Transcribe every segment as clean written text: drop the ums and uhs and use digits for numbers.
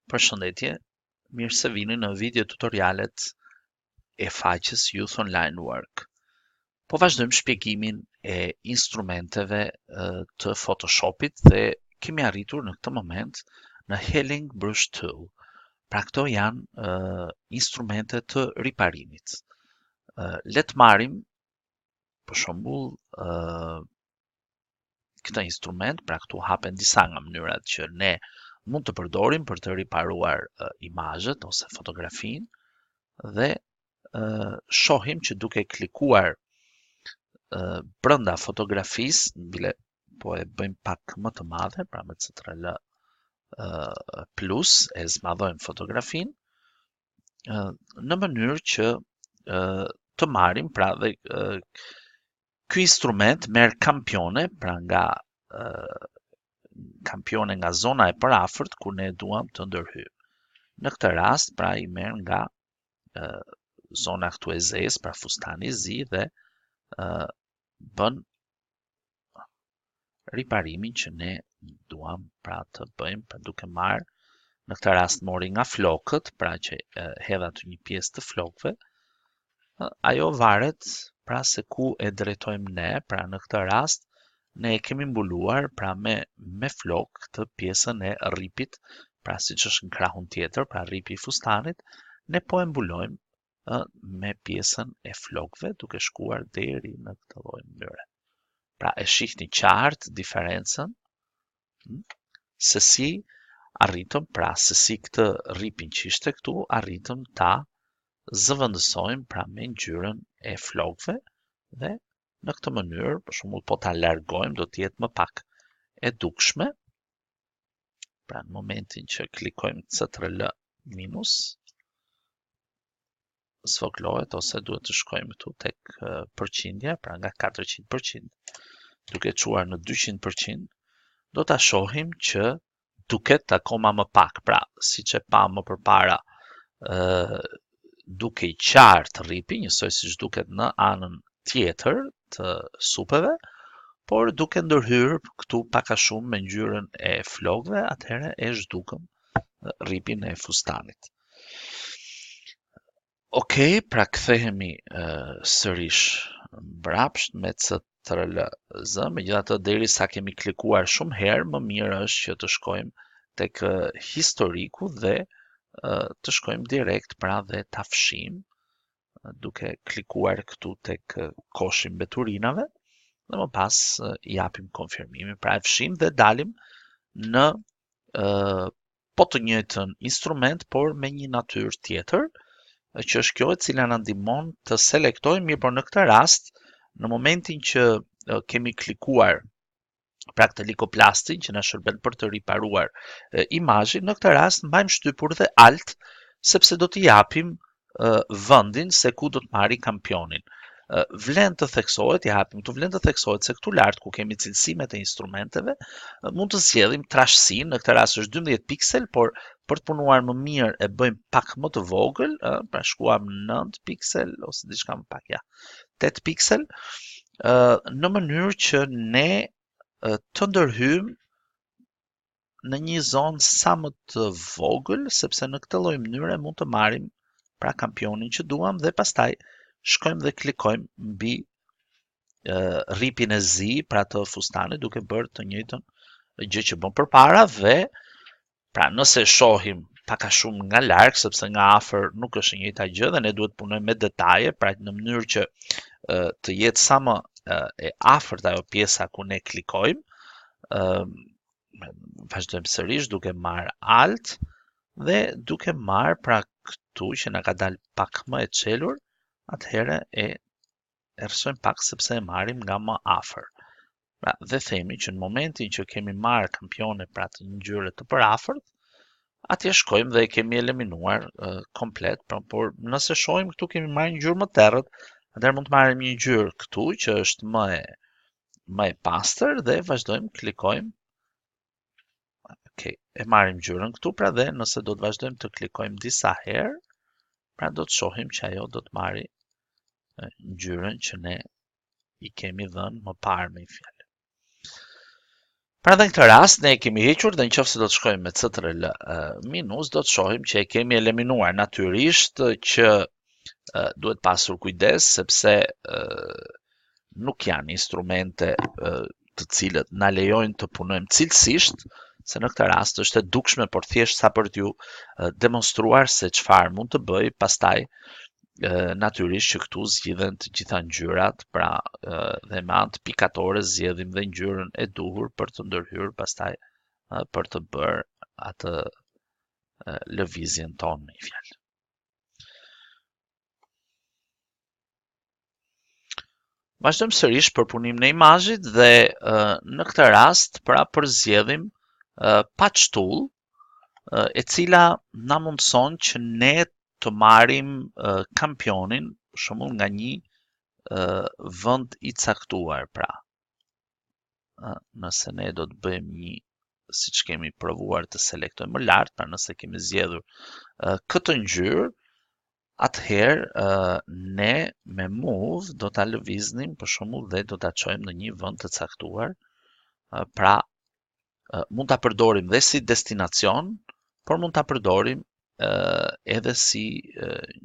Përshëndetje, mirë se vini në video tutorialet e faqes Youth Online Work. Po vazhdojmë shpjegimin e instrumenteve të Photoshopit dhe kemi arritur në këtë moment në Healing Brush Tool. Pra këto janë instrumente të riparimit. Le të marrim për shembull këtë instrument, pra këtu hapen disa nga mënyrat që ne mund të përdorim për të riparuar imazhet ose fotografinë dhe shohim që duke klikuar brenda fotografisë, bile po e bëjmë pak më të madhe, pra me Ctrl plus e zmadhojmë fotografinë në mënyrë që të marrim, pra dhe ky instrument merr kampione, pra nga kampione nga zona e përafërt ku ne duam të ndërhyjmë. Në këtë rast, pra i merr nga zona këtu e zezë, pra fustani i zi dhe bën riparimin që ne duam pra të bëjmë, pra duke marrë, në këtë rast mori nga flokët, pra që hedh aty një pjesë të flokëve. Ajo varet pra se ku e drejtojmë ne, pra në këtë rast ne e kemi mbuluar pra me flok këtë pjesën e rripit, pra siç është në krahun tjetër, pra rripi i fustanit, ne po e mbulojmë me pjesën e flokëve duke shkuar deri në këtë lloj mënyre. Pra e shihni qartë diferencën se si arritëm, pra se si këtë rripin që ishte këtu arritëm ta zëvendësojmë pra me ngjyrën e flokëve dhe në këtë mënyrë, për shembull, po ta largojmë do të jetë më pak e dukshme. Pra në momentin që klikojmë Ctrl minus, zvoglohet ose duhet të shkojmë këtu tek përqindja, pra nga 400%, duke çuar në 200%, do ta shohim që duket akoma më pak. Pra, siç e pa më përpara, duke i qartë rripi, njësoj siç duket në anën tjetër të supeve, por duke ndërhyrë këtu pak a shumë me ngjyrën e flokëve, atëherë e zhdukëm rripin e fustanit. Okej, pra kthehemi sërish mbrapsht me Ctrl Z, megjithatë derisa kemi klikuar shumë herë, më mirë është që të shkojmë tek historiku dhe të shkojmë direkt pra dhe ta fshijmë duke klikuar këtu tek koshi mbeturinave dhe më pas i japim konfirmimin, pra e fshim dhe dalim në po të njëjtën instrument, por me një natyrë tjetër, që është kjo e cila na ndihmon të selektojmë, mirë por në këtë rast, në momentin që kemi klikuar pra këtë likoplastin që na shërben për të riparuar imazhin, në këtë rast mbajmë shtypur dhe alt, sepse do t'i japim vendin se ku do të marri kampionin. Vlen të theksohet, i hapim këtu, vlen të theksohet se këtu lart ku kemi cilësimet e instrumenteve, mund të zgjedhim trashësinë, në këtë rast është 12 piksel, por për të punuar më mirë e bëjmë pak më të vogël, pra shkuam 9 piksel ose diçka më pak, 8 piksel, në mënyrë që ne të ndërhyjmë në një zonë sa më të vogël, sepse në këtë lloj mënyre mund të marrim pra kampionin që duam dhe pastaj shkojmë dhe klikojmë mbi rripin e zi, pra të fustanit, duke bërë të njëjtën gjë që bëm përpara dhe pra nëse shohim pak a shumë nga larg, sepse nga afër nuk është e njëjta gjë dhe ne duhet të punojmë me detaje, pra në mënyrë që të jetë sa më e afërt ajo pjesa ku ne klikojmë, vazhdojmë sërish duke marrë alt dhe duke marrë pra këtu që na ka dalë pak më e çelur, atëherë e erësojmë pak sepse e marrim nga më afër. Pra, dhe themi që në momentin që kemi marrë kampione pra të ngjyrë të përafërt, atje shkojmë dhe e kemi eliminuar komplet, pra, por nëse shohim këtu kemi marrë një ngjyrë më të errët, atëherë mund të marrim një ngjyrë këtu që është më e pastër dhe vazhdojmë, klikojmë. Okej, e marrim ngjyrën këtu, pra dhe nëse do të vazhdojmë të klikojmë disa herë, pra do të shohim që ajo do të marri ngjyrën që ne i kemi dhënë më parë me fjalë. Pra në këtë rast, ne e kemi hequr dhe nëse do të shkojmë me CTRL minus, do të shohim që e kemi eliminuar natyrisht që duhet pasur kujdes sepse nuk janë instrumente të cilët na lejojnë të punojmë cilësisht, se në këtë rast është e dukshme, por thjesht sa për t'ju demonstruar se çfarë mund të bëj, pastaj natyrisht që këtu zgjidhen të gjitha ngjyrat, pra dhe me anë të pikatore zgjedhim dhe ngjyrën e duhur për të ndërhyrë pastaj për të bërë atë lëvizjen tonë me një fjalë. Vazhdojmë sërish përpunimin e imazhit dhe në këtë rast pra përzgjedhim patchtool, e cila na mundson që ne të marrim kampionin, për shembull nga një vend i caktuar, pra. Nëse ne do të bëjmë një, siç kemi provuar të selektojmë më lart, pra nëse kemi zgjedhur këtë ngjyrë, atëherë ne me move do ta lëviznim për shembull dhe do ta çojmë në një vend të caktuar, pra mund ta përdorim dhe si destinacion, por mund ta përdorim edhe si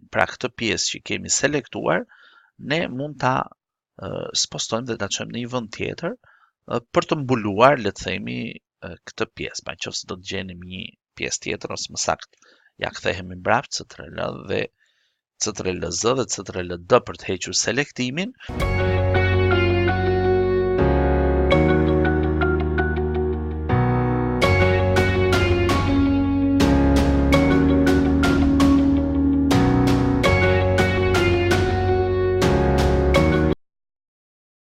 pra këtë pjesë që kemi selektuar, ne mund ta spostojmë dhe ta çojmë në një vend tjetër për të mbuluar, le të themi, këtë pjesë. Pa nëse do të gjenim një pjesë tjetër ose më saktë ja kthehemi mbrapa CTRL dhe CTRL Z dhe CTRL D për të hequr selektimin.